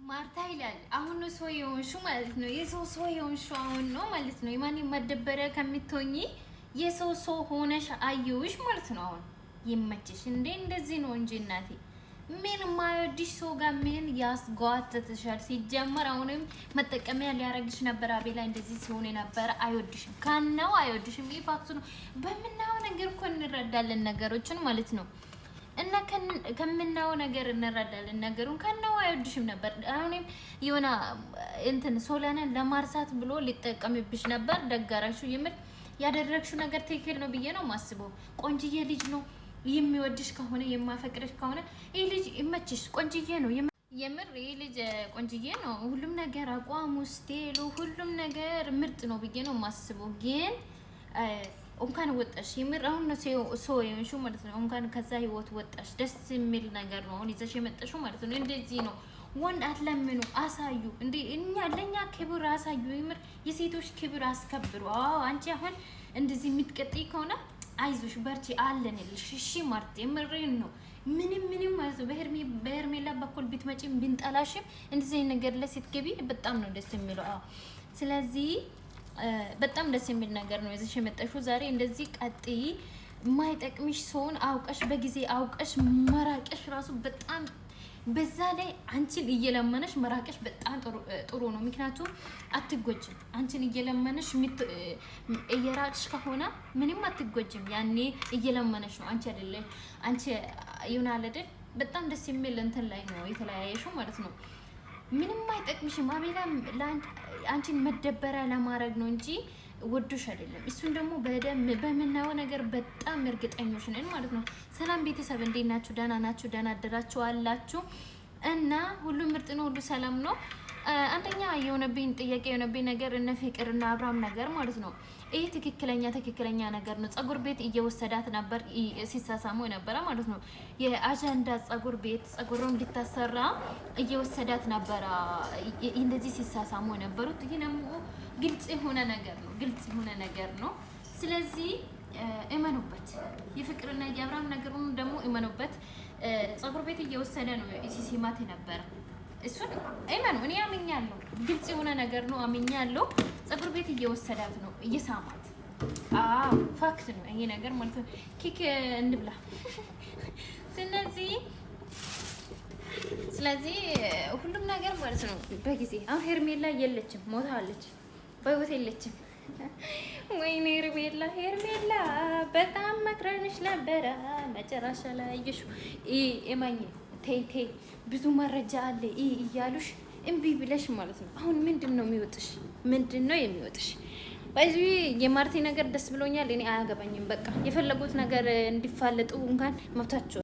ማርታ ይላል አሁን ነው ሰው የሆንሽው ማለት ነው። የሰው የሆንሽው አሁን ነው ማለት ነው። የማን መደበሪያ ከምትሆኚ የሰው ሆነሽ አየሁሽ ማለት ነው። አሁን ይመችሽ እንዴ! እንደዚህ ነው እንጂ እናቴ ምን ማይወድሽ ሰው ጋር ምን ያስጓተተሻል? ሲጀመር አሁንም መጠቀሚያ ሊያረግሽ ነበር። አቤላ እንደዚህ ሲሆን ነበር። አይወድሽም ካናው አይወድሽም። ይፋክቱ ነው። በምናው ነገር እኮ እንረዳለን ነገሮችን ማለት ነው። እና ከምናው ነገር እንረዳለን ነገሩን። ካናው አይወድሽም ነበር። አሁንም የሆነ እንትን ሶላናን ለማርሳት ብሎ ሊጠቀምብሽ ነበር። ደጋራሹ የምር ያደረግሽው ነገር ትክክል ነው ብዬ ነው ማስበው። ቆንጅዬ ልጅ ነው የሚወድሽ ከሆነ የማፈቅርሽ ከሆነ ይሄ ልጅ ይመችሽ። ቆንጅዬ ነው የምር ይሄ ልጅ ቆንጅዬ ነው። ሁሉም ነገር አቋሙ፣ ስቴሉ፣ ሁሉም ነገር ምርጥ ነው ብዬ ነው ማስበው። ግን እንኳን ወጣሽ የምር አሁን ነው ሰው የሆንሽው ማለት ነው። እንኳን ከዛ ህይወት ወጣሽ። ደስ የሚል ነገር ነው አሁን ይዘሽ የመጣሽው ማለት ነው። እንደዚህ ነው ወንድ አትለምኑ፣ አሳዩ። እንዴ እኛ ለኛ ክብር አሳዩ። የምር የሴቶች ክብር አስከብሩ። አዎ አንቺ አሁን እንደዚህ የምትቀጥይ ከሆነ አይዞሽ በርቺ አለንልሽ። እሺ ማርቴ የምሬን ነው። ምንም ማለት ነው በሄርሜላ በኩል ብትመጪም ብንጠላሽም እንደዚህ ነገር ለሴትገቢ በጣም ነው ደስ የሚለው። አዎ ስለዚህ በጣም ደስ የሚል ነገር ነው ይዘሽ የመጣሽው ዛሬ። እንደዚህ ቀጥይ። የማይጠቅምሽ ሰውን አውቀሽ በጊዜ አውቀሽ መራቅሽ ራሱ በጣም በዛ ላይ አንቺን እየለመነሽ መራቅሽ በጣም ጥሩ ነው። ምክንያቱም አትጎጅም። አንቺን እየለመነሽ እየራቅሽ ከሆነ ምንም አትጎጅም። ያኔ እየለመነሽ ነው አንቺ አይደለ አንቺ ይሆናል አይደል? በጣም ደስ የሚል እንትን ላይ ነው የተለያየሽው ማለት ነው። ምንም አይጠቅምሽም። አቤላ አንቺን መደበሪያ ለማድረግ ነው እንጂ ወዶሽ አይደለም። እሱን ደግሞ በምናየው ነገር በጣም እርግጠኞች ነን ማለት ነው። ሰላም ቤተሰብ እንዴት ናችሁ? ደህና ናችሁ? ደህና አደራችሁ አላችሁ? እና ሁሉ ምርጥ ነው፣ ሁሉ ሰላም ነው። አንደኛ የሆነብኝ ጥያቄ የሆነብኝ ነገር እነ ፍቅርና አብርሃም ነገር ማለት ነው። ይሄ ትክክለኛ ነገር ነው። ጸጉር ቤት እየወሰዳት ነበር ሲሳሳሙ ነበረ ማለት ነው። የአጀንዳ ጸጉር ቤት ጸጉሩ እንድታሰራ እየወሰዳት ነበረ እንደዚህ ሲሳሳሙ ነበሩት። ይሄ ደግሞ ግልጽ የሆነ ነገር ነው። ስለዚህ እመኑበት። የፍቅርና የአብርሃም ነገሩን ደግሞ እመኑበት። ጸጉር ቤት እየወሰደ ነው ሲሲማት ነበረ። እሱን እመኑ። እኔ አምኛለሁ። ግልጽ የሆነ ነገር ነው። አምኛለሁ። ጸጉር ቤት እየወሰዳት ነው እየሳማት። ፋክት ነው ይሄ ነገር ማለት ነው። ኬክ እንብላ። ስለዚህ ሁሉም ነገር ማለት ነው በጊዜ። አሁን ሄርሜላ የለችም፣ ሞታለች፣ በህይወት የለችም። ወይኔ ሄርሜላ በጣም መክረንሽ ነበረ። መጨረሻ ላይ አየሽው። እማኝ ተይ ብዙ መረጃ አለ እያሉሽ እምቢ ብለሽ ማለት ነው። አሁን ምንድን ነው የሚወጥሽ? በዚህ የማርቲ ነገር ደስ ብሎኛል። እኔ አያገባኝም። በቃ የፈለጉት ነገር እንዲፋለጡ እንኳን መብታቸው